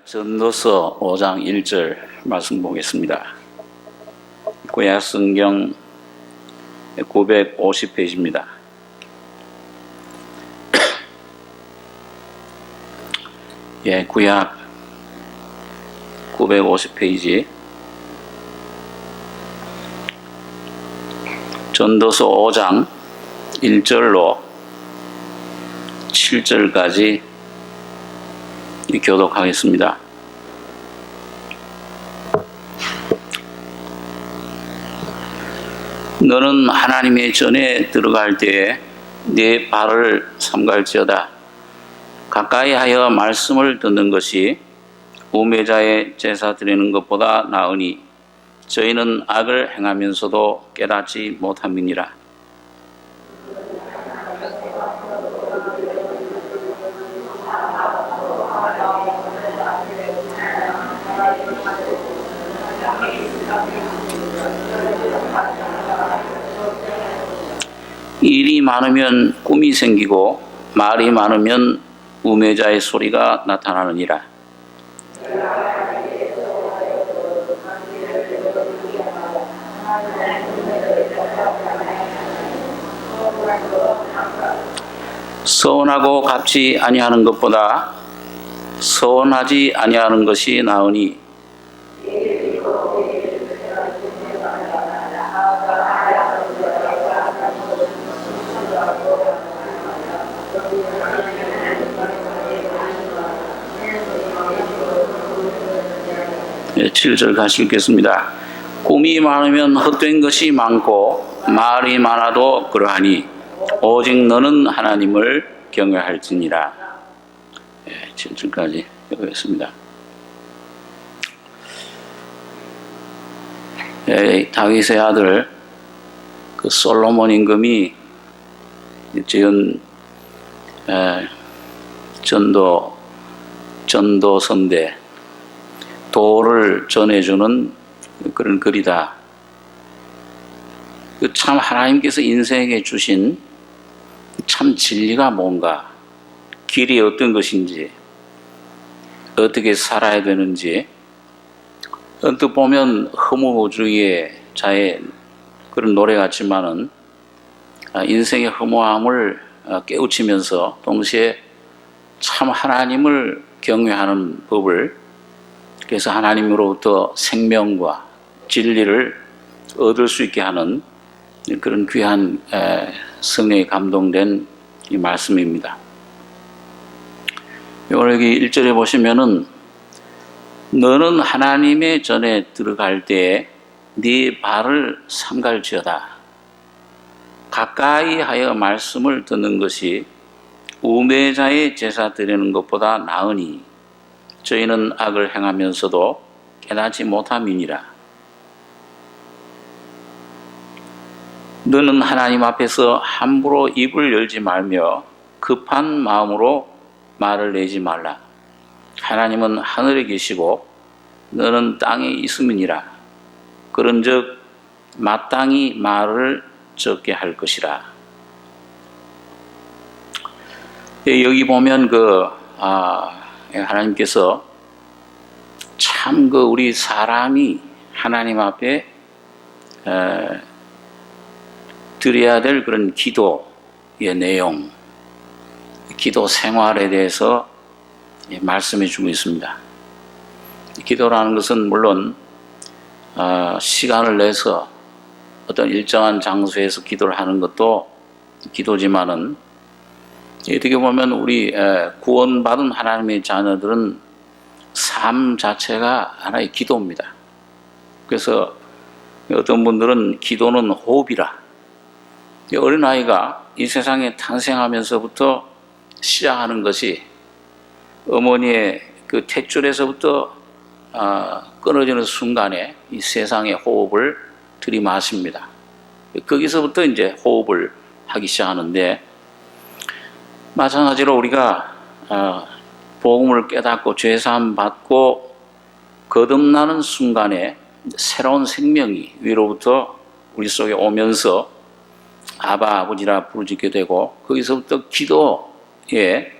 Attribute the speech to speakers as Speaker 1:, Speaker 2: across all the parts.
Speaker 1: 전도서 5장 1절 말씀 보겠습니다. 구약 성경 950페이지입니다. 구약 950페이지 전도서 5장 1절로 7절까지 교독하겠습니다. 너는 하나님의 전에 들어갈 때에 네 발을 삼갈지어다. 가까이 하여 말씀을 듣는 것이 우매자의 제사 드리는 것보다 나으니 저희는 악을 행하면서도 깨닫지 못함이니라. 일이 많으면 꿈이 생기고 말이 많으면 우매자의 소리가 나타나느니라. 서운하고 갚지 아니하는 것보다 서운하지 아니하는 것이 나으니 네, 7절 같이 읽겠습니다. 꿈이 많으면 헛된 것이 많고 말이 많아도 그러하니 오직 너는 하나님을 경외할지니라. 7절까지 읽겠습니다. 다윗의 아들 그 솔로몬 임금이 지은 전도 선대 도를 전해주는 그런 글이다. 참 하나님께서 인생에 주신 참 진리가 뭔가, 길이 어떤 것인지, 어떻게 살아야 되는지, 언뜻 보면 허무주의의 자의 그런 노래 같지만은 인생의 허무함을 깨우치면서 동시에 참 하나님을 경외하는 법을, 그래서 하나님으로부터 생명과 진리를 얻을 수 있게 하는 그런 귀한 성령에 감동된 이 말씀입니다. 오늘 여기 1절에 보시면은 너는 하나님의 전에 들어갈 때에 네 발을 삼갈지어다. 가까이 하여 말씀을 듣는 것이 우매자의 제사 드리는 것보다 나으니 저희는 악을 행하면서도 깨닫지 못함이니라. 너는 하나님 앞에서 함부로 입을 열지 말며 급한 마음으로 말을 내지 말라. 하나님은 하늘에 계시고 너는 땅에 있음이니라. 그런즉 마땅히 말을 적게 할 것이라. 여기 보면 하나님께서 참 우리 사람이 하나님 앞에 드려야 될 그런 기도의 내용, 기도 생활에 대해서 말씀해 주고 있습니다. 기도라는 것은 물론 시간을 내서 어떤 일정한 장소에서 기도를 하는 것도 기도지만은, 어떻게 보면 우리 구원받은 하나님의 자녀들은 삶 자체가 하나의 기도입니다. 그래서 어떤 분들은 기도는 호흡이라, 어린아이가 이 세상에 탄생하면서부터 시작하는 것이 어머니의 그 탯줄에서부터 끊어지는 순간에 이 세상의 호흡을 들이마십니다. 거기서부터 이제 호흡을 하기 시작하는데, 마찬가지로 우리가 복음을 깨닫고 죄사함 받고 거듭나는 순간에 새로운 생명이 위로부터 우리 속에 오면서 아바 아버지라 부르짖게 되고, 거기서부터 기도의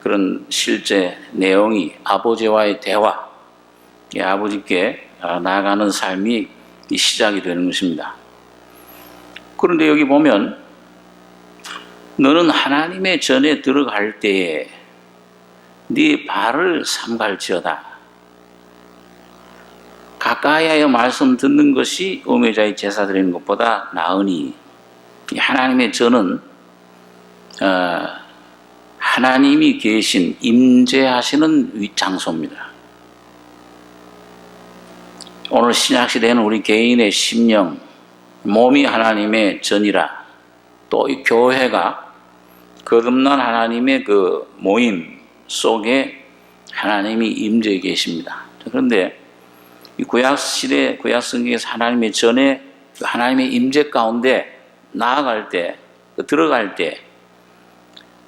Speaker 1: 그런 실제 내용이 아버지와의 대화, 아버지께 나아가는 삶이 시작이 되는 것입니다. 그런데 여기 보면 너는 하나님의 전에 들어갈 때에 네 발을 삼갈지어다. 가까이하여 말씀 듣는 것이 우매자의 제사 드리는 것보다 나으니, 하나님의 전은 하나님이 계신 임재하시는 장소입니다. 오늘 신약시대에는 우리 개인의 심령, 몸이 하나님의 전이라, 또 이 교회가 거듭난 하나님의 그 모임 속에 하나님이 임재해 계십니다. 그런데 이 구약시대, 구약성경에서 하나님의 전에 하나님의 임재 가운데 나아갈 때, 들어갈 때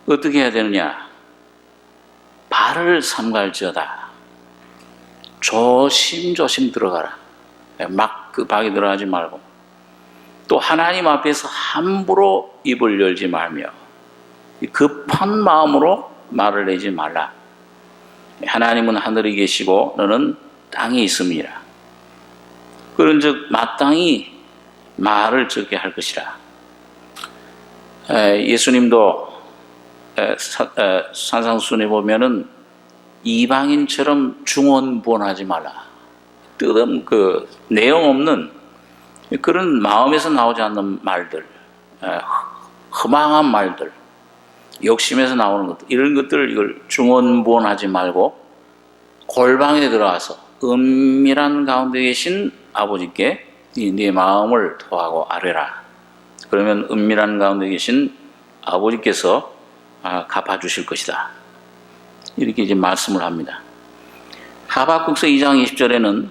Speaker 1: 어떻게 해야 되느냐? 발을 삼갈지어다. 조심조심 들어가라. 막 급하게 들어가지 말고, 또 하나님 앞에서 함부로 입을 열지 말며 급한 마음으로 말을 내지 말라. 하나님은 하늘에 계시고 너는 땅에 있음이라. 그런즉 마땅히 말을 적게 할 것이라. 예수님도 산상수훈에 보면은 이방인처럼 중언부언하지 말라. 그 내용 없는 그런 마음에서 나오지 않는 말들, 허망한 말들, 욕심에서 나오는 것들, 이런 것들 이걸 중언부언하지 말고 골방에 들어가서 은밀한 가운데 계신 아버지께 네 마음을 토하고 아뢰라. 그러면 은밀한 가운데 계신 아버지께서 갚아주실 것이다. 이렇게 이제 말씀을 합니다. 하박국서 2장 20절에는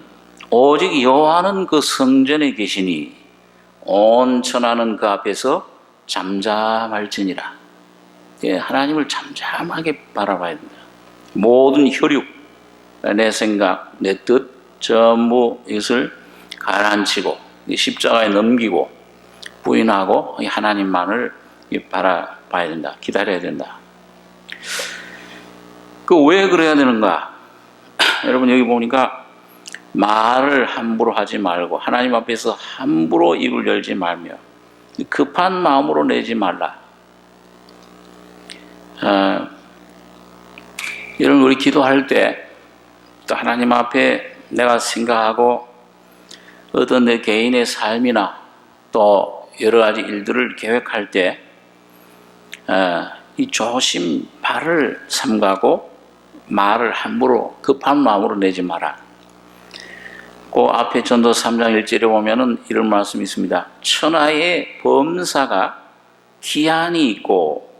Speaker 1: 오직 여호와는 그 성전에 계시니 온 천하는 그 앞에서 잠잠할지니라. 하나님을 잠잠하게 바라봐야 된다. 모든 혈육, 내 생각, 내 뜻 전부 이것을 가라앉히고 십자가에 넘기고 부인하고 하나님만을 바라봐야 된다. 기다려야 된다. 왜 그래야 되는가? 여러분 여기 보니까 말을 함부로 하지 말고 하나님 앞에서 함부로 입을 열지 말며 급한 마음으로 내지 말라. 여러분 우리 기도할 때 또 하나님 앞에 내가 생각하고 어떤 내 개인의 삶이나 또 여러 가지 일들을 계획할 때 이 조심 발을 삼가고 말을 함부로 급한 마음으로 내지 마라. 그 앞에 전도 3장 1절에 보면은 이런 말씀이 있습니다. 천하의 범사가 기한이 있고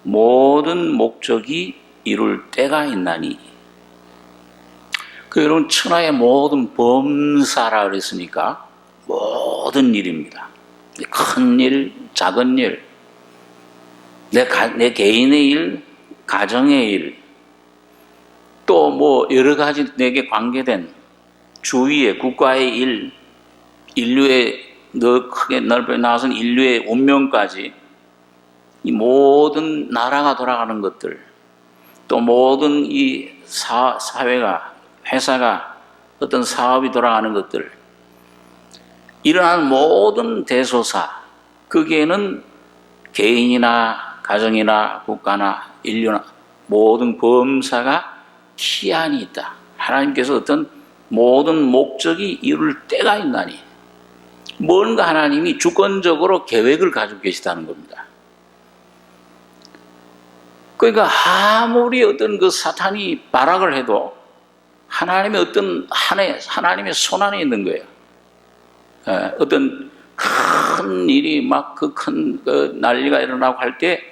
Speaker 1: 모든 목적이 이룰 때가 있나니. 여러분 천하의 모든 범사라 그랬으니까 모든 일입니다. 큰 일, 작은 일, 내 개인의 일, 가정의 일, 또 뭐 여러 가지 내게 관계된 주위의 국가의 일, 인류의 더 크게 넓게 나와서는 인류의 운명까지 이 모든 나라가 돌아가는 것들, 또 모든 이 사회가, 회사가 어떤 사업이 돌아가는 것들, 일어나는 모든 대소사, 거기에는 개인이나 가정이나 국가나 인류나 모든 범사가 기한이 있다. 하나님께서 어떤 모든 목적이 이룰 때가 있나니, 뭔가 하나님이 주권적으로 계획을 가지고 계시다는 겁니다. 그러니까 아무리 어떤 그 사탄이 발악을 해도 하나님의 어떤 하나님의 손 안에 있는 거예요. 어떤 큰 일이 막 그 큰 난리가 일어나고 할 때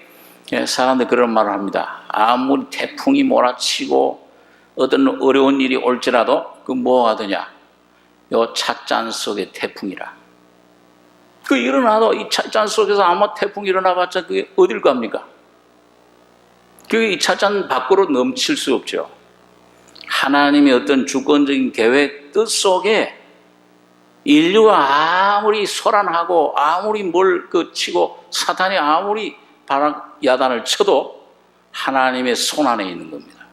Speaker 1: 사람들이 그런 말을 합니다. 아무리 태풍이 몰아치고 어떤 어려운 일이 올지라도 그 뭐가 되냐? 요 찻잔 속의 태풍이라. 그 일어나도 이 찻잔 속에서 아마 태풍이 일어나봤자 그게 어딜 갑니까? 그게 이 찻잔 밖으로 넘칠 수 없죠. 하나님의 어떤 주권적인 계획 뜻 속에 인류가 아무리 소란하고 아무리 뭘 치고 사탄이 아무리 야단을 쳐도 하나님의 손 안에 있는 겁니다.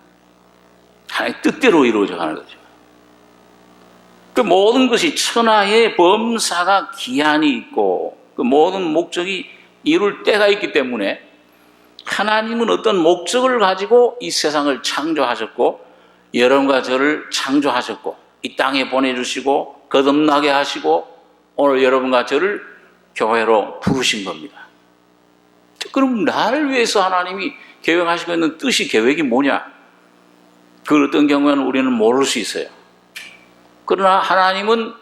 Speaker 1: 하나님의 뜻대로 이루어져 가는 거죠. 그 모든 것이 천하의 범사가 기한이 있고 그 모든 목적이 이룰 때가 있기 때문에 하나님은 어떤 목적을 가지고 이 세상을 창조하셨고 여러분과 저를 창조하셨고 이 땅에 보내주시고 거듭나게 하시고 오늘 여러분과 저를 교회로 부르신 겁니다. 그럼 나를 위해서 하나님이 계획하시고 있는 뜻이 계획이 뭐냐? 그 어떤 경우에는 우리는 모를 수 있어요. 그러나 하나님은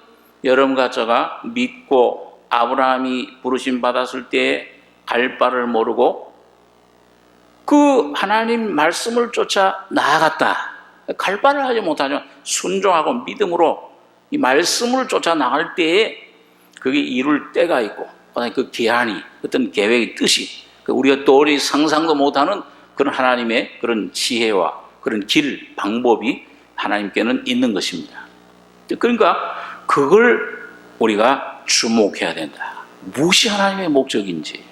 Speaker 1: 여러분과 저가 믿고 아브라함이 부르심 받았을 때에 갈 바를 모르고 그 하나님 말씀을 쫓아 나아갔다. 갈 바를 하지 못하지만 순종하고 믿음으로 이 말씀을 쫓아 나갈 때에 그게 이룰 때가 있고 그 기한이 어떤 계획의 뜻이 우리가 도저히 상상도 못하는 그런 하나님의 그런 지혜와 그런 길, 방법이 하나님께는 있는 것입니다. 그러니까 그걸 우리가 주목해야 된다. 무엇이 하나님의 목적인지,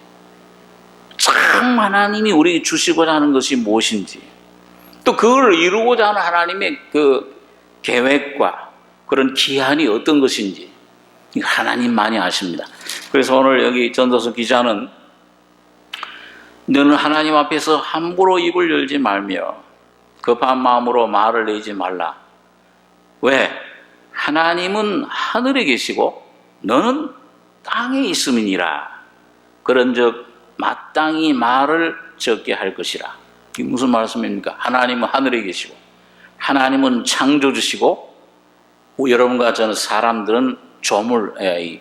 Speaker 1: 참 하나님이 우리에게 주시고자 하는 것이 무엇인지, 또 그걸 이루고자 하는 하나님의 그 계획과 그런 기한이 어떤 것인지 하나님만이 아십니다. 그래서 오늘 여기 전도서 기자는 너는 하나님 앞에서 함부로 입을 열지 말며 급한 마음으로 말을 내지 말라. 왜? 하나님은 하늘에 계시고 너는 땅에 있음이니라. 그런즉 마땅히 말을 적게 할 것이라. 이게 무슨 말씀입니까? 하나님은 하늘에 계시고 하나님은 창조주시고 여러분과 저는 사람들은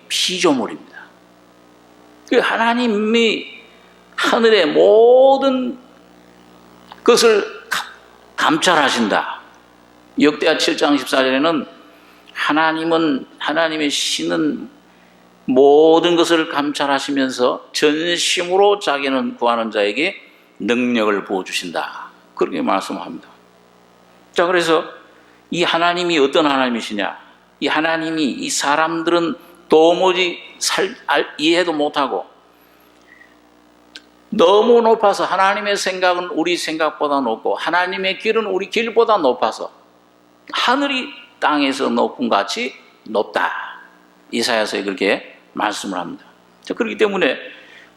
Speaker 1: 피조물입니다. 하나님이 하늘의 모든 것을 감찰하신다. 역대하 7장 14절에는 하나님의 신은 모든 것을 감찰하시면서 전심으로 자기는 구하는 자에게 능력을 부어주신다. 그렇게 말씀합니다. 자, 그래서 이 하나님이 어떤 하나님이시냐? 이 하나님이 이 사람들은 도무지 이해도 못하고 너무 높아서 하나님의 생각은 우리 생각보다 높고 하나님의 길은 우리 길보다 높아서 하늘이 땅에서 높은 같이 높다. 이사야서에 그렇게 말씀을 합니다. 자, 그렇기 때문에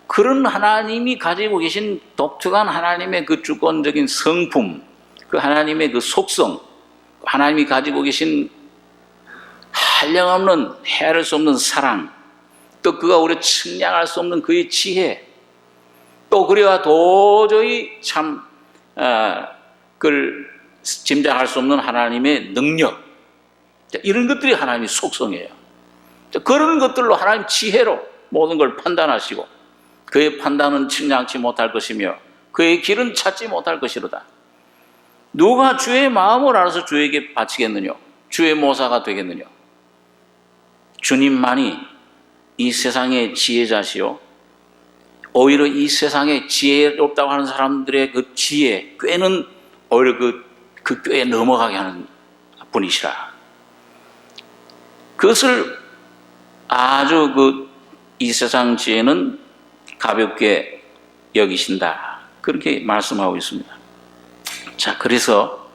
Speaker 1: 그런 하나님이 가지고 계신 독특한 하나님의 그 주권적인 성품, 그 하나님의 그 속성, 하나님이 가지고 계신 한량없는 헤아릴 수 없는 사랑, 또 그가 우리가 측량할 수 없는 그의 지혜, 또 그래야 도저히 그걸 짐작할 수 없는 하나님의 능력, 이런 것들이 하나님의 속성이에요. 그런 것들로 하나님 지혜로 모든 걸 판단하시고 그의 판단은 측량치 못할 것이며 그의 길은 찾지 못할 것이로다. 누가 주의 마음을 알아서 주에게 바치겠느냐? 주의 모사가 되겠느냐? 주님만이 이 세상의 지혜자시요, 오히려 이 세상에 지혜롭다고 하는 사람들의 그 지혜, 꾀는 오히려 그 꾀에 넘어가게 하는 분이시라. 그것을 아주 이 세상 지혜는 가볍게 여기신다. 그렇게 말씀하고 있습니다. 자, 그래서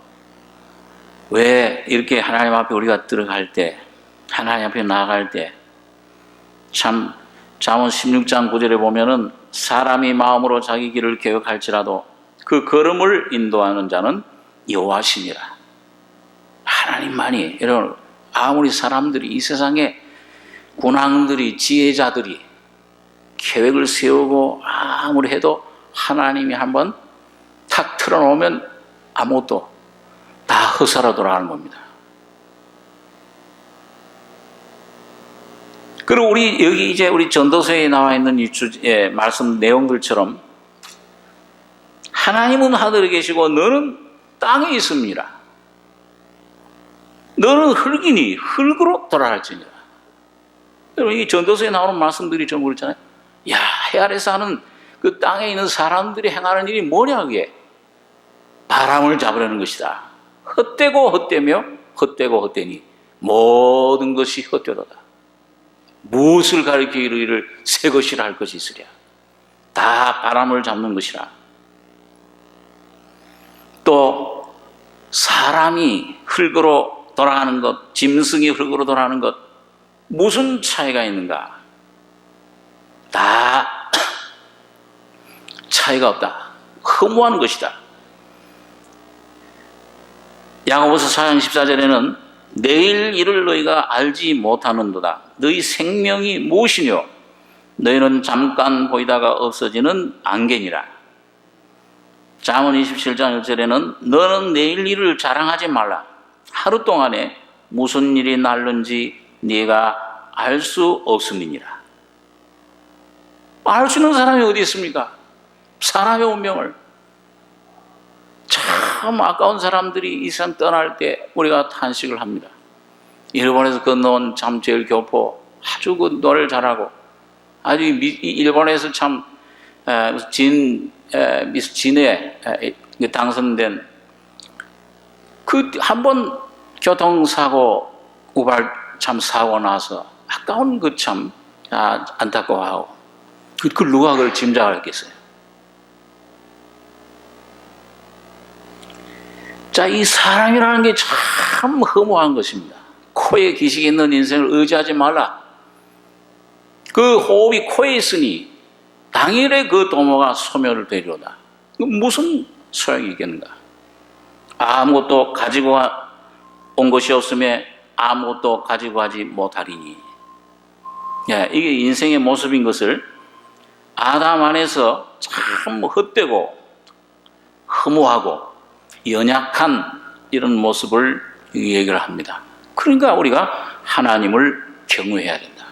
Speaker 1: 왜 이렇게 하나님 앞에 우리가 들어갈 때, 하나님 앞에 나아갈 때, 참 잠언 16장 9절에 보면은 사람이 마음으로 자기 길을 계획할지라도 그 걸음을 인도하는 자는 여호와시니라. 하나님만이, 여러분, 아무리 사람들이 이 세상에 군왕들이 지혜자들이 계획을 세우고 아무리 해도 하나님이 한번 탁 틀어놓으면 아무것도 다 헛살아 돌아가는 겁니다. 그리고 여기 이제 우리 전도서에 나와 있는 이 말씀 내용들처럼 하나님은 하늘에 계시고 너는 땅에 있습니다. 너는 흙이니 흙으로 돌아갈지니라. 여러분, 이 전도서에 나오는 말씀들이 전부 그렇잖아요. 야, 해 아래 사는 그 땅에 있는 사람들이 행하는 일이 뭐냐, 그게? 바람을 잡으려는 것이다. 헛되고 헛되며 헛되고 헛되니 모든 것이 헛되도다. 무엇을 가리켜 이르기를 새 것이라 할 것이 있으랴. 다 바람을 잡는 것이라. 사람이 흙으로 돌아가는 것, 짐승이 흙으로 돌아가는 것, 무슨 차이가 있는가? 다 차이가 없다. 허무한 것이다. 야고보서 4장 14절에는 내일 일을 너희가 알지 못하는도다. 너희 생명이 무엇이뇨? 너희는 잠깐 보이다가 없어지는 안개니라. 잠언 27장 1절에는 너는 내일 일을 자랑하지 말라. 하루 동안에 무슨 일이 날는지 네가 알 수 없음이니라. 알 수 있는 사람이 어디 있습니까? 사람의 운명을. 참 아까운 사람들이 이 세상 떠날 때 우리가 탄식을 합니다. 일본에서 건너온 참 제일 교포, 아주 그 노래를 잘하고, 아주 일본에서 참 미스 진에 당선된 그 한 번 교통사고 우발 참 사고 나서 아까운 그 참 안타까워하고 그 누가 그걸 짐작을 했겠어요. 자, 이 사람이라는 게 참 허무한 것입니다. 코에 기식이 있는 인생을 의지하지 말라. 그 호흡이 코에 있으니 당일에 그 도모가 소멸을 되리로다. 무슨 소용이 있겠는가? 아무것도 가지고 온 것이 없으면 아무것도 가지고 가지 못하리니. 이게 인생의 모습인 것을 아담 안에서 참 헛되고 허무하고 연약한 이런 모습을 얘기를 합니다. 그러니까 우리가 하나님을 경외해야 된다.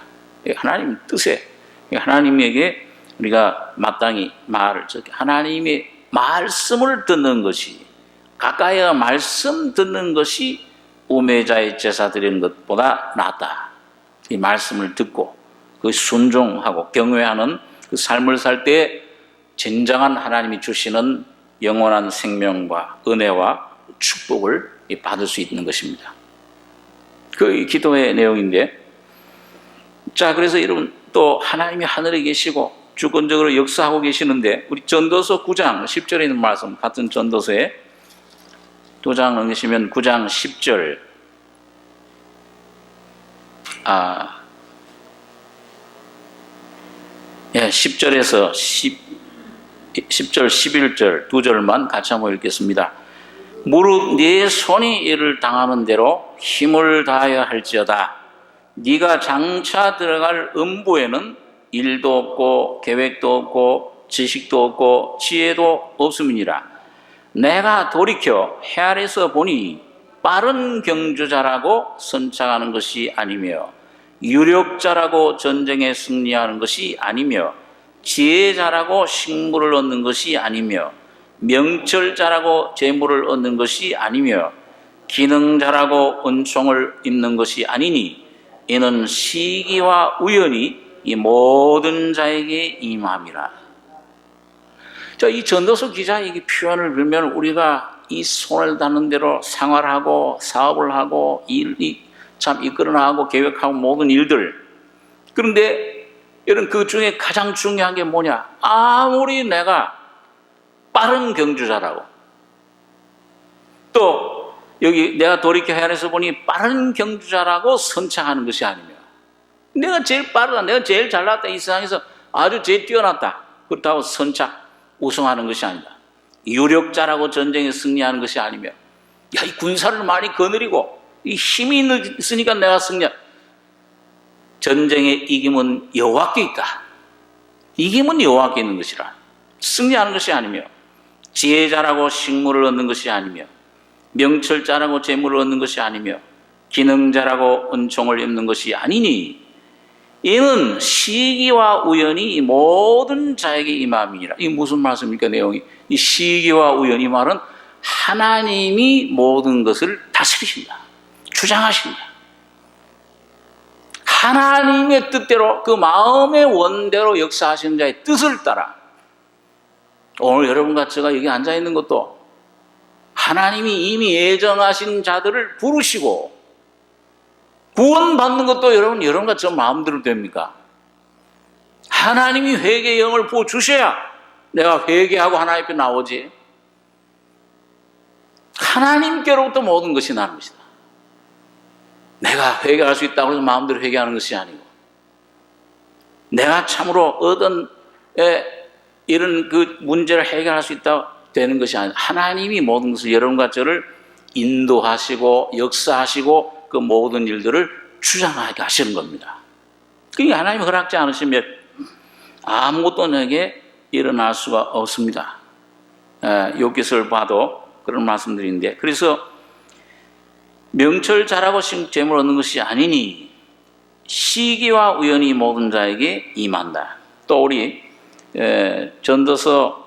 Speaker 1: 하나님 뜻에, 하나님에게 우리가 마땅히 하나님의 말씀을 듣는 것이, 가까이 말씀 듣는 것이 우매자의 제사 드리는 것보다 낫다. 이 말씀을 듣고 그 순종하고 경외하는 그 삶을 살 때 진정한 하나님이 주시는 영원한 생명과 은혜와 축복을 받을 수 있는 것입니다. 그 기도의 내용인데, 자, 그래서 여러분 또 하나님이 하늘에 계시고 주권적으로 역사하고 계시는데, 우리 전도서 9장 10절에 있는 말씀, 같은 전도서에 2장 넘기시면 9장 10절, 10절에서 10절, 11절 두 절만 같이 한번 읽겠습니다. 무릇 네 손이 이를 당하는 대로 힘을 다하여 할지어다. 네가 장차 들어갈 음부에는 일도 없고 계획도 없고 지식도 없고 지혜도 없음이니라. 내가 돌이켜 해 아래서 보니 빠른 경주자라고 선착하는 것이 아니며 유력자라고 전쟁에 승리하는 것이 아니며 지혜자라고 식물을 얻는 것이 아니며 명철자라고 재물을 얻는 것이 아니며 기능자라고 은총을 입는 것이 아니니 이는 시기와 우연이 이 모든 자에게 임함이라. 자, 이 전도서 기자 이 표현을 들으면 우리가 이 손을 닿는 대로 생활하고 사업을 하고 일이 참 이끌어 나가고 계획하고 모든 일들, 그런데 여러분 그 중에 가장 중요한 게 뭐냐? 아무리 내가 빠른 경주자라고, 또 여기 내가 돌이켜 헤아려서 보니 빠른 경주자라고 선창하는 것이 아니며, 내가 제일 빠르다, 내가 제일 잘났다, 이 세상에서 아주 제일 뛰어났다, 그렇다고 선착 우승하는 것이 아니다. 유력자라고 전쟁에 승리하는 것이 아니며, 야, 이 군사를 많이 거느리고 이 힘이 있으니까 내가 승리. 전쟁의 이김은 여호와께 있다. 이김은 여호와께 있는 것이라. 승리하는 것이 아니며, 지혜자라고 식물을 얻는 것이 아니며, 명철자라고 재물을 얻는 것이 아니며, 기능자라고 은총을 입는 것이 아니니 이는 시기와 우연이 모든 자에게 임함이니라. 이게 무슨 말씀입니까? 내용이 이 시기와 우연, 이 말은 하나님이 모든 것을 다스리신다, 주장하신다. 하나님의 뜻대로, 그 마음의 원대로 역사하시는 자의 뜻을 따라, 오늘 여러분과 제가 여기 앉아있는 것도 하나님이 이미 예정하신 자들을 부르시고 구원받는 것도 여러분과 저 마음대로 됩니까? 하나님이 회개의 영을 부어주셔야 내가 회개하고 하나님 앞에 나오지. 하나님께로부터 모든 것이 나는 것이다. 내가 회개할 수 있다고 해서 마음대로 회개하는 것이 아니고, 내가 참으로 어떤 이런 그 문제를 해결할 수 있다 되는 것이 아니라 하나님이 모든 것을 여러분과 저를 인도하시고 역사하시고 그 모든 일들을 주장하게 하시는 겁니다. 그러니까 하나님이 허락지 않으시면 아무것도 내게 일어날 수가 없습니다. 욥기서를 봐도 그런 말씀드리는데, 그래서 명철 잘하고 재물 얻는 것이 아니니 시기와 우연이 모든 자에게 임한다. 또 우리 전도서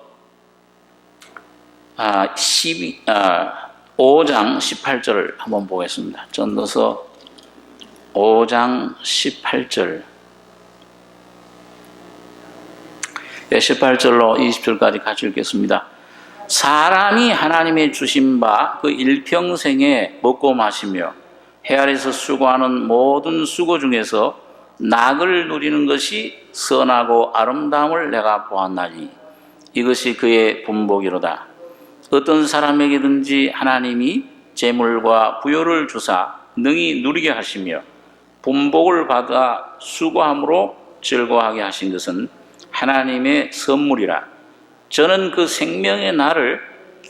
Speaker 1: 5장 18절을 한번 보겠습니다. 전도서 5장 18절, 18절로 20절까지 같이 읽겠습니다. 사람이 하나님의 주신 바 그 일평생에 먹고 마시며 해 아래서 수고하는 모든 수고 중에서 낙을 누리는 것이 선하고 아름다움을 내가 보았나니 이것이 그의 분복이로다. 어떤 사람에게든지 하나님이 재물과 부요를 주사 능히 누리게 하시며 분복을 받아 수고함으로 즐거워하게 하신 것은 하나님의 선물이라. 저는 그 생명의 날을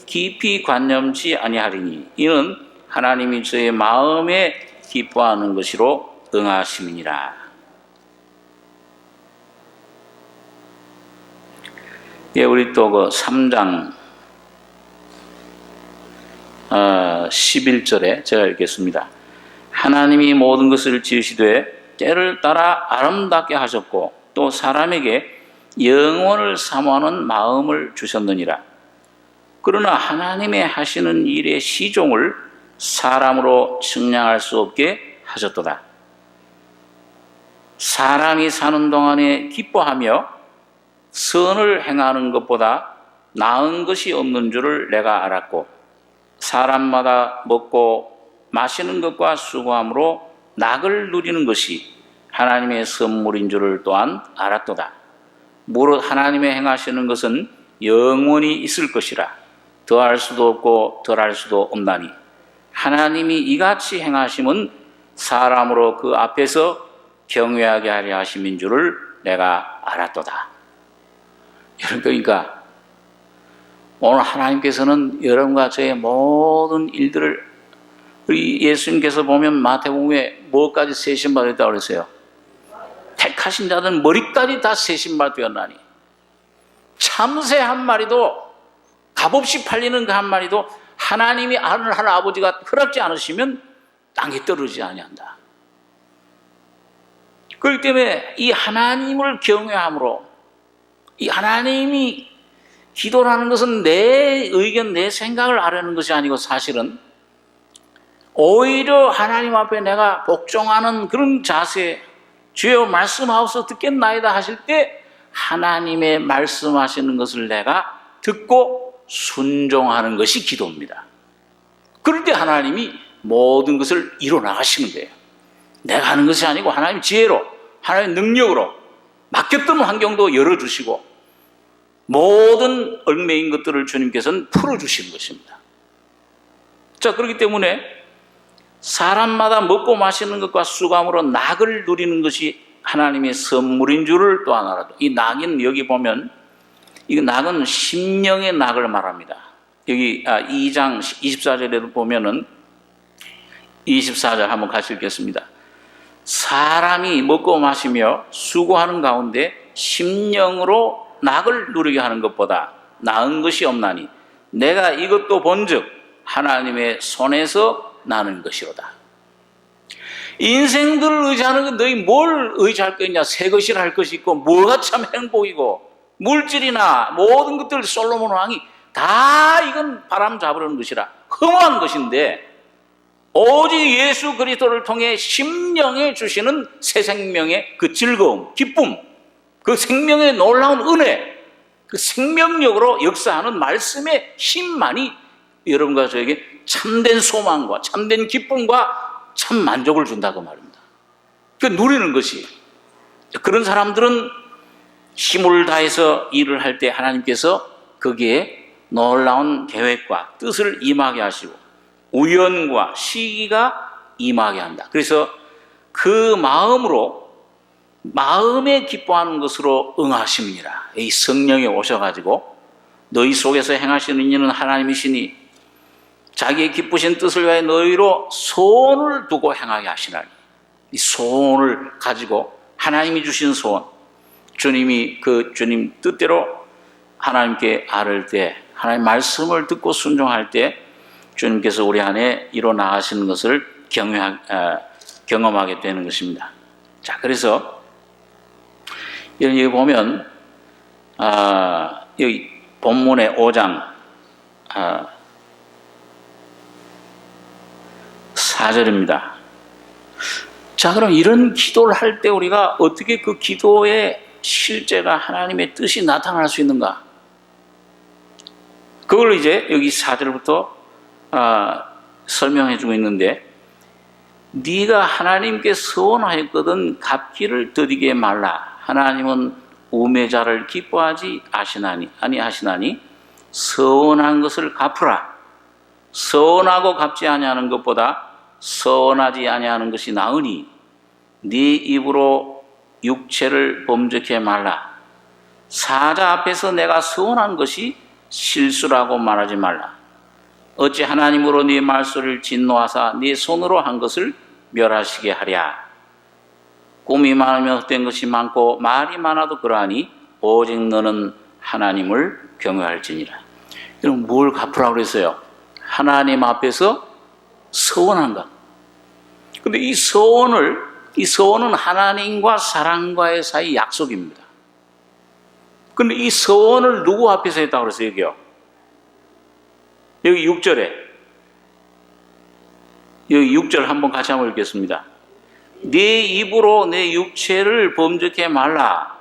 Speaker 1: 깊이 관념치 아니하리니 이는 하나님이 저의 마음에 기뻐하는 것이로 응하심이니라. 예, 우리 또 그 3장 11절에 제가 읽겠습니다. 하나님이 모든 것을 지으시되 때를 따라 아름답게 하셨고 또 사람에게 영원을 사모하는 마음을 주셨느니라. 그러나 하나님의 하시는 일의 시종을 사람으로 측량할 수 없게 하셨도다. 사람이 사는 동안에 기뻐하며 선을 행하는 것보다 나은 것이 없는 줄을 내가 알았고 사람마다 먹고 마시는 것과 수고함으로 낙을 누리는 것이 하나님의 선물인 줄을 또한 알았도다. 무릇 하나님의 행하시는 것은 영원히 있을 것이라. 더할 수도 없고 덜할 수도 없나니 하나님이 이같이 행하심은 사람으로 그 앞에서 경외하게 하려 하심인 줄을 내가 알았도다. 그러니까 오늘 하나님께서는 여러분과 저의 모든 일들을, 우리 예수님께서 보면 마태복음에 뭐까지 새 신발 되었다고 그랬어요? 택하신 자들은 머리까지 다 새 신발 되었나니 참새 한 마리도 값없이 팔리는 그 한 마리도 하나님이 하늘 아버지가 허락지 않으시면 땅에 떨어지지 아니한다. 그렇기 때문에 이 하나님을 경외함으로, 이 하나님이 기도라는 것은 내 의견, 내 생각을 아뢰는 것이 아니고 사실은 오히려 하나님 앞에 내가 복종하는 그런 자세, 주여 말씀하옵소서 듣겠나이다 하실 때 하나님의 말씀하시는 것을 내가 듣고 순종하는 것이 기도입니다. 그럴 때 하나님이 모든 것을 이뤄나가시는 거예요. 내가 하는 것이 아니고 하나님 지혜로, 하나님 능력으로 막혔던 환경도 열어주시고 모든 얽매인 것들을 주님께서는 풀어주시는 것입니다. 자, 그렇기 때문에 사람마다 먹고 마시는 것과 수감으로 낙을 누리는 것이 하나님의 선물인 줄을 또한 알아도, 이 낙은 여기 보면 이 낙은 심령의 낙을 말합니다. 여기 2장 24절에도 보면은 24절 한번 같이 읽겠습니다. 사람이 먹고 마시며 수고하는 가운데 심령으로 낙을 누리게 하는 것보다 나은 것이 없나니 내가 이것도 본즉 하나님의 손에서 나는 것이로다. 인생들을 의지하는 건 너희 뭘 의지할 거냐? 새 것이라 할 것이 있고 뭐가 참 행복이고 물질이나 모든 것들 솔로몬 왕이 다 이건 바람 잡으려는 것이라 흠한 것인데 오직 예수 그리스도를 통해 심령에 주시는 새 생명의 그 즐거움, 기쁨, 그 생명의 놀라운 은혜, 그 생명력으로 역사하는 말씀의 힘만이 여러분과 저에게 참된 소망과 참된 기쁨과 참 만족을 준다고 말입니다. 그 누리는 것이, 그런 사람들은 힘을 다해서 일을 할 때 하나님께서 거기에 놀라운 계획과 뜻을 임하게 하시고 우연과 시기가 임하게 한다. 그래서 그 마음으로 마음에 기뻐하는 것으로 응하심이니라. 이 성령이 오셔가지고 너희 속에서 행하시는 이는 하나님이시니 자기의 기쁘신 뜻을 위하여 너희로 소원을 두고 행하게 하시나니. 이 소원을 가지고 하나님이 주신 소원, 주님이 그 주님 뜻대로 하나님께 아를 때, 하나님 말씀을 듣고 순종할 때 주님께서 우리 안에 이뤄 나가시는 것을 경험하게 되는 것입니다. 자, 그래서 여기 보면 여기 본문의 5장 4절입니다. 자, 그럼 이런 기도를 할 때 우리가 어떻게 그 기도의 실제가 하나님의 뜻이 나타날 수 있는가? 그걸 이제 여기 4절부터 설명해 주고 있는데, 네가 하나님께 서원하였거든 갚기를 더디게 말라. 하나님은 우매자를 기뻐하지 아니하시나니 서원한 것을 갚으라. 서원하고 갚지 아니하는 것보다 서원하지 아니하는 것이 나으니 네 입으로 육체를 범죄케 말라. 사자 앞에서 내가 서원한 것이 실수라고 말하지 말라. 어찌 하나님으로 네 말소리를 진노하사 네 손으로 한 것을 멸하시게 하랴. 꿈이 많으면 헛된 것이 많고 말이 많아도 그러하니 오직 너는 하나님을 경외할지니라. 여러분, 뭘 갚으라고 그랬어요? 하나님 앞에서 서원한가? 근데 이 서원은 하나님과 사람과의 사이 약속입니다. 근데 이 서원을 누구 앞에서 했다고 그랬어요, 여기요? 여기 6절에. 여기 6절 한번 같이 한번 읽겠습니다. 네 입으로 내 육체를 범죄케 말라.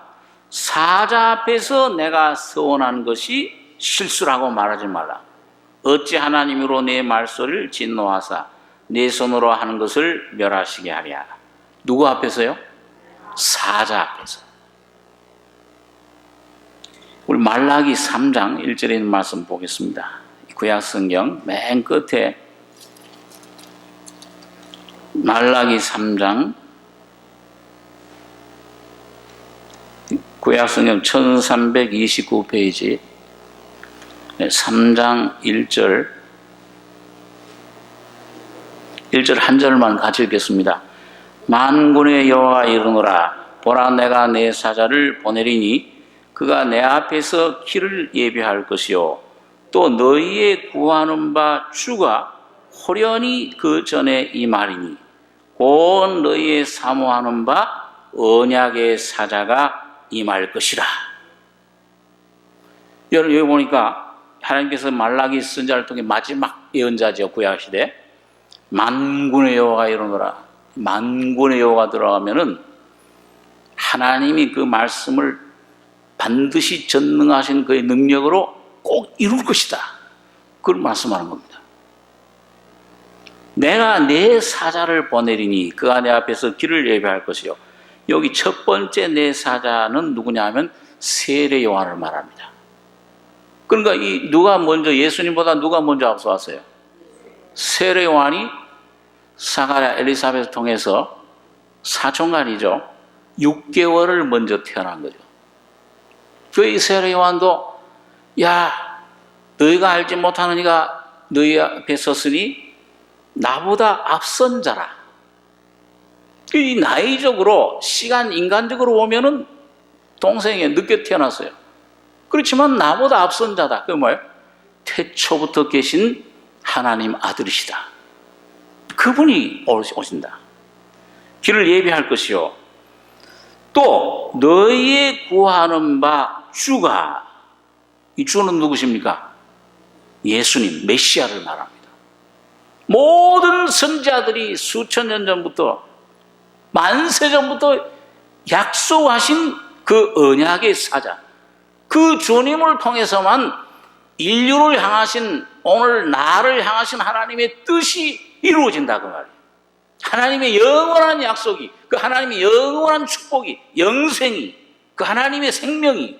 Speaker 1: 사자 앞에서 내가 서원한 것이 실수라고 말하지 말라. 어찌 하나님으로 내 말소리를 진노하사 내 손으로 하는 것을 멸하시게 하랴. 누구 앞에서요? 사자 앞에서. 우리 말라기 3장 1절에 있는 말씀 보겠습니다. 구약성경 맨 끝에 말라기 3장, 구약성경 1329페이지 3장 1절 한 절만 같이 읽겠습니다. 만군의 여호와가 이르노라. 보라, 내가 내 사자를 보내리니 그가 내 앞에서 길을 예비할 것이요 또 너희의 구하는 바 주가 호련히 그 전에 임하리니 곧 너희의 사모하는 바 언약의 사자가 임할 것이라. 여러분, 여기 보니까 하나님께서 말라기 선지자를 통해 마지막 예언자죠. 구약시대. 만군의 여호와가 이르노라. 만군의 여호와가 들어가면은 하나님이 그 말씀을 반드시 전능하신 그의 능력으로 꼭 이룰 것이다. 그걸 말씀하는 겁니다. 내가 내 사자를 보내리니 그가 내 앞에서 길을 예비할 것이요. 여기 첫 번째 내 사자는 누구냐 하면 세례 요한을 말합니다. 그러니까 누가 먼저, 예수님보다 누가 먼저 앞서왔어요? 세례 요한이 사가랴 엘리사벳을 통해서 사촌간이죠. 6개월을 먼저 태어난 거죠. 그 세례 요한도 야, 너희가 알지 못하는 이가 너희 앞에 섰으니 나보다 앞선 자라. 이 나이적으로, 시간 인간적으로 보면은 동생이 늦게 태어났어요. 그렇지만 나보다 앞선 자다. 그게 뭐예요? 태초부터 계신 하나님 아들이시다. 그분이 오신다. 길을 예비할 것이요. 또 너희의 구하는 바 주가, 이 주는 누구십니까? 예수님, 메시아를 말합니다. 모든 선지자들이 수천 년 전부터, 만세 전부터 약속하신 그 언약의 사자, 그 주님을 통해서만 인류를 향하신, 오늘 나를 향하신 하나님의 뜻이 이루어진다 그 말이에요. 하나님의 영원한 약속이, 그 하나님의 영원한 축복이, 영생이, 그 하나님의 생명이,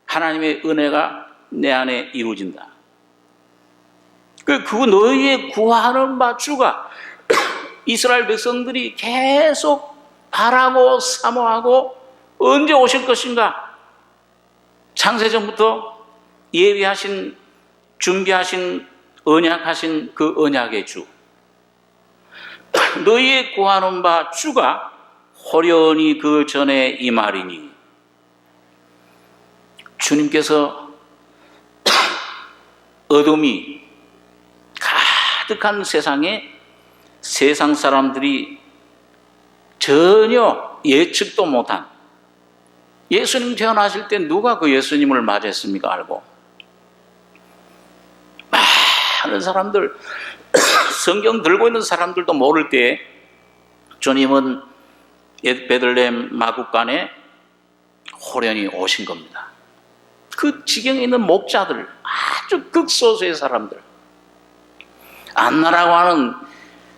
Speaker 1: 하나님의 은혜가 내 안에 이루어진다. 그거 너희의 구하는 바 주가 이스라엘 백성들이 계속 바라고 사모하고 언제 오실 것인가? 창세전부터 예비하신, 준비하신, 언약하신 그 언약의 주. 너희의 구하는 바 주가 호련히 그 전에 임하리니. 주님께서 어둠이 가득한 세상에 세상 사람들이 전혀 예측도 못한, 예수님 태어나실 때 누가 그 예수님을 맞이했습니까? 알고 많은 사람들, 성경 들고 있는 사람들도 모를 때 주님은 베들레헴 마구간에 호련히 오신 겁니다. 그 지경에 있는 목자들, 아주 극소수의 사람들, 안나라고 하는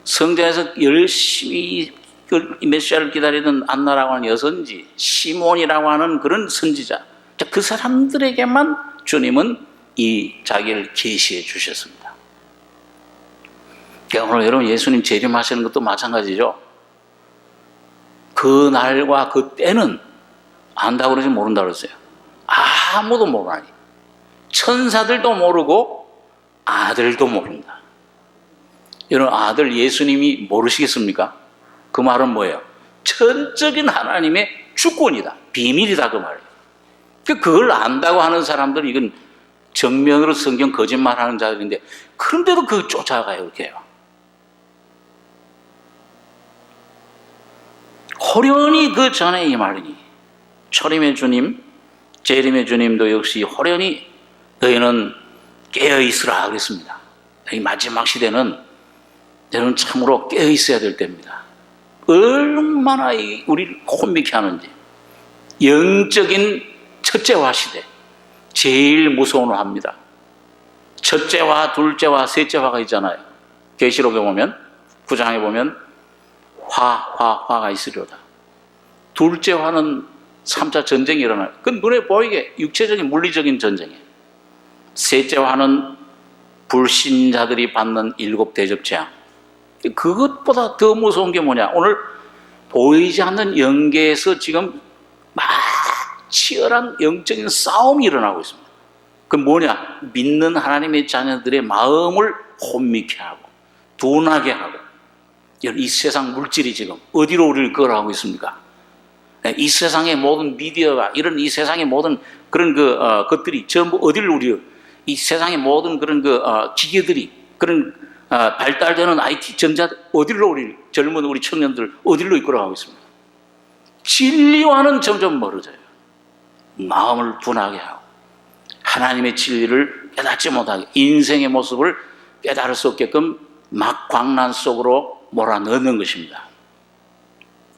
Speaker 1: 성전에서 열심히 메시아를 기다리던 안나라고 하는 여선지, 시몬이라고 하는 그런 선지자, 그 사람들에게만 주님은 이 자기를 계시해 주셨습니다. 그러니까 오늘 여러분 예수님 재림하시는 것도 마찬가지죠. 그 날과 그 때는 안다고 그러지 모른다고 그랬어요. 아무도 모르나니. 천사들도 모르고 아들도 모른다. 여러분, 아들 예수님이 모르시겠습니까? 그 말은 뭐예요? 전적인 하나님의 주권이다, 비밀이다, 그 말이에요. 그걸 안다고 하는 사람들은 이건 정면으로 성경 거짓말하는 자들인데, 그런데도 그걸 쫓아가요. 이렇게 해요. 호련히 그 전에 임하리니. 초림의 주님, 재림의 주님도 역시 호련히 너희는 깨어있으라 그랬습니다. 이 마지막 시대는 여러분 참으로 깨어있어야 될 때입니다. 얼마나 우리를 혼미케 하는지. 영적인 첫째화 시대, 제일 무서운 화입니다. 첫째화, 둘째화, 셋째화가 있잖아요. 계시록에 보면, 9장에 보면 화가 있으려다. 둘째 화는 3차 전쟁이 일어나요. 그 눈에 보이게 육체적인 물리적인 전쟁이에요. 셋째 화는 불신자들이 받는 7 대접 재앙. 그것보다 더 무서운 게 뭐냐? 오늘 보이지 않는 영계에서 지금 막 치열한 영적인 싸움이 일어나고 있습니다. 그 뭐냐? 믿는 하나님의 자녀들의 마음을 혼미케 하고 둔하게 하고. 이 세상 물질이 지금 어디로 우리를 끌어가고 있습니까? 이 세상의 모든 미디어가, 이런 이 세상의 모든 그런 것들이 전부 어디를 이 세상의 모든 그런 기계들이, 그런 발달되는 IT 전자들 어디로 젊은 우리 청년들 어디로 이끌어가고 있습니까? 진리와는 점점 멀어져요. 마음을 분하게 하고 하나님의 진리를 깨닫지 못하게, 인생의 모습을 깨달을 수 없게끔 막 광란 속으로 몰아넣는 것입니다.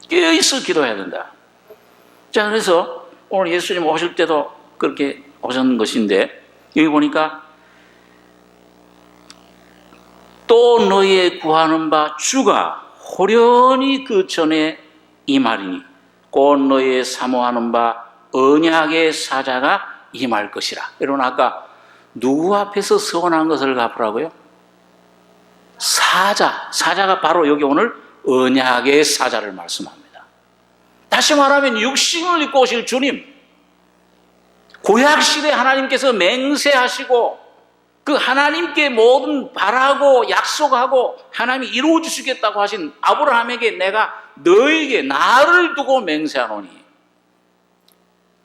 Speaker 1: 깨어있어 기도해야 된다. 자, 그래서 오늘 예수님 오실 때도 그렇게 오셨는 것인데, 여기 보니까 또 너희의 구하는 바 주가 호련히 그 전에 임하리니 곧 너희의 사모하는 바 언약의 사자가 임할 것이라. 여러분, 아까 누구 앞에서 서원한 것을 갚으라고요? 사자가 바로 여기 오늘 언약의 사자를 말씀합니다. 다시 말하면 육신을 입고 오실 주님, 구약시대 하나님께서 맹세하시고 그 하나님께 모든 바라고 약속하고 하나님이 이루어 주시겠다고 하신 아브라함에게 내가 너에게 나를 두고 맹세하노니,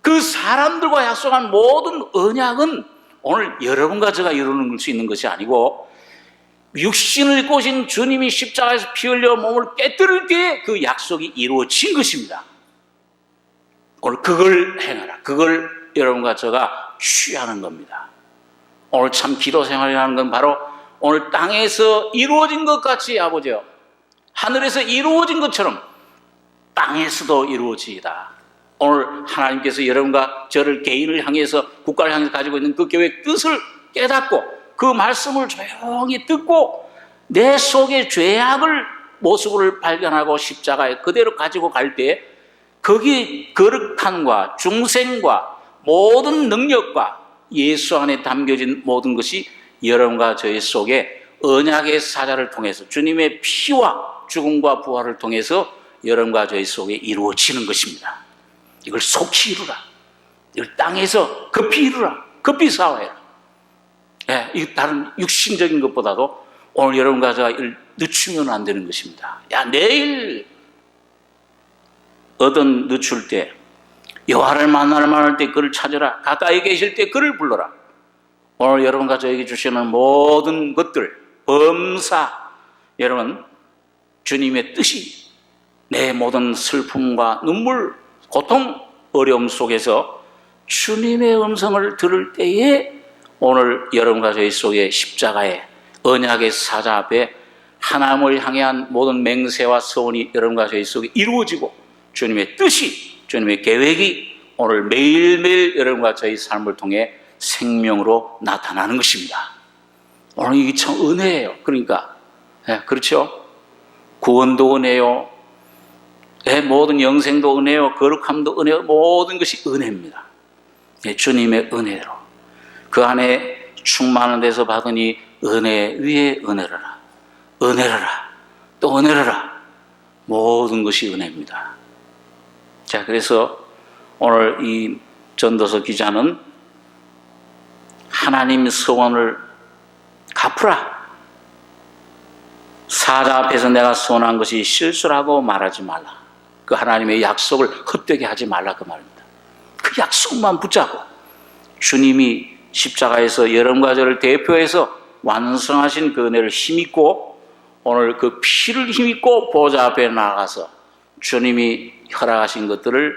Speaker 1: 그 사람들과 약속한 모든 언약은 오늘 여러분과 제가 이루는 수 있는 것이 아니고 육신을 입고 오신 주님이 십자가에서 피 흘려 몸을 깨뜨릴 때에 그 약속이 이루어진 것입니다. 오늘 그걸 행하라. 그걸 여러분과 제가 취하는 겁니다. 오늘 참 기도 생활이라는 건 바로 오늘 땅에서 이루어진 것 같이, 아버지요, 하늘에서 이루어진 것처럼 땅에서도 이루어지이다. 오늘 하나님께서 여러분과 저를 개인을 향해서, 국가를 향해서 가지고 있는 그 교회의 뜻을 깨닫고 그 말씀을 조용히 듣고 내 속의 죄악을 모습을 발견하고 십자가에 그대로 가지고 갈 때 거기 거룩함과 중생과 모든 능력과 예수 안에 담겨진 모든 것이 여러분과 저희 속에 언약의 사자를 통해서 주님의 피와 죽음과 부활을 통해서 여러분과 저희 속에 이루어지는 것입니다. 이걸 속히 이루라. 이걸 땅에서 급히 이루라. 급히 싸워해라. 예, 이 다른 육신적인 것보다도 오늘 여러분과 제가 이걸 늦추면 안 되는 것입니다. 야, 내일 어떤 늦출 때 여호와를 만날 때 그를 찾으라. 가까이 계실 때 그를 불러라. 오늘 여러분과 저에게 주시는 모든 것들, 범사, 여러분 주님의 뜻이 내 모든 슬픔과 눈물, 고통, 어려움 속에서 주님의 음성을 들을 때에 오늘 여러분과 저희 속에 십자가의 언약의 사자 앞에 하나님을 향한 모든 맹세와 소원이 여러분과 저희 속에 이루어지고 주님의 뜻이, 주님의 계획이 오늘 매일매일 여러분과 저희 삶을 통해 생명으로 나타나는 것입니다. 오늘 이게 참 은혜예요. 그러니까 그렇죠? 구원도 은혜요, 모든 영생도 은혜요, 거룩함도 은혜요, 모든 것이 은혜입니다. 주님의 은혜로 그 안에 충만한 데서 받으니 은혜 위에 은혜로라, 은혜로라, 또 은혜로라. 모든 것이 은혜입니다. 자, 그래서 오늘 이 전도서 기자는 하나님 소원을 갚으라. 사자 앞에서 내가 소원한 것이 실수라고 말하지 말라. 그 하나님의 약속을 헛되게 하지 말라, 그 말입니다. 그 약속만 붙잡고 주님이 십자가에서 여러분과 저를 대표해서 완성하신 그 은혜를 힘입고 오늘 그 피를 힘입고 보좌 앞에 나가서 주님이 허락하신 것들을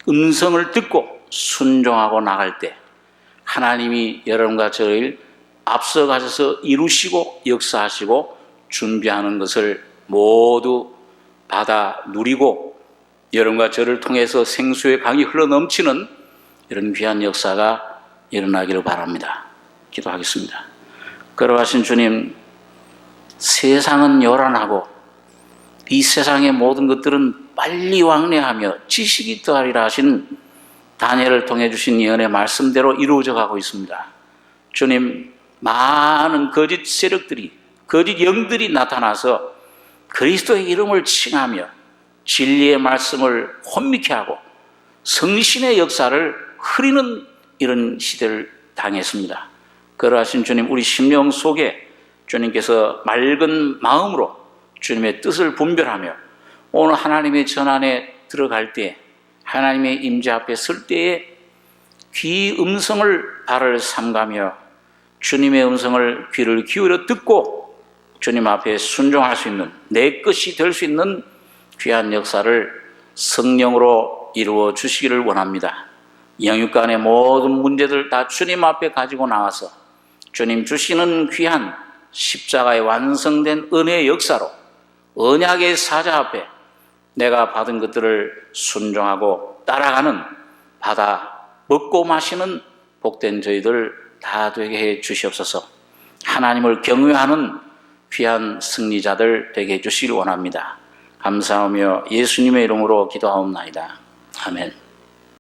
Speaker 1: 음성을 듣고 순종하고 나갈 때 하나님이 여러분과 저를 앞서가셔서 이루시고 역사하시고 준비하는 것을 모두 받아 누리고 여러분과 저를 통해서 생수의 강이 흘러넘치는 이런 귀한 역사가 일어나기를 바랍니다. 기도하겠습니다. 걸어가신 주님, 세상은 요란하고 이 세상의 모든 것들은 빨리 왕래하며 지식이 더하리라 하신 다니엘을 통해 주신 예언의 말씀대로 이루어져 가고 있습니다. 주님, 많은 거짓 세력들이, 거짓 영들이 나타나서 그리스도의 이름을 칭하며 진리의 말씀을 혼미케 하고 성신의 역사를 흐리는 이런 시대를 당했습니다. 그러하신 주님, 우리 심령 속에 주님께서 맑은 마음으로 주님의 뜻을 분별하며 오늘 하나님의 전안에 들어갈 때, 하나님의 임재 앞에 설 때에 귀 음성을 발을 삼가며 주님의 음성을 귀를 기울여 듣고 주님 앞에 순종할 수 있는, 내 것이 될 수 있는 귀한 역사를 성령으로 이루어 주시기를 원합니다. 영육간의 모든 문제들 다 주님 앞에 가지고 나와서 주님 주시는 귀한 십자가의 완성된 은혜의 역사로 언약의 사자 앞에 내가 받은 것들을 순종하고 따라가는, 받아 먹고 마시는 복된 저희들 다 되게 해 주시옵소서. 하나님을 경외하는 귀한 승리자들 되게 해 주시길 원합니다. 감사하며 예수님의 이름으로 기도하옵나이다. 아멘.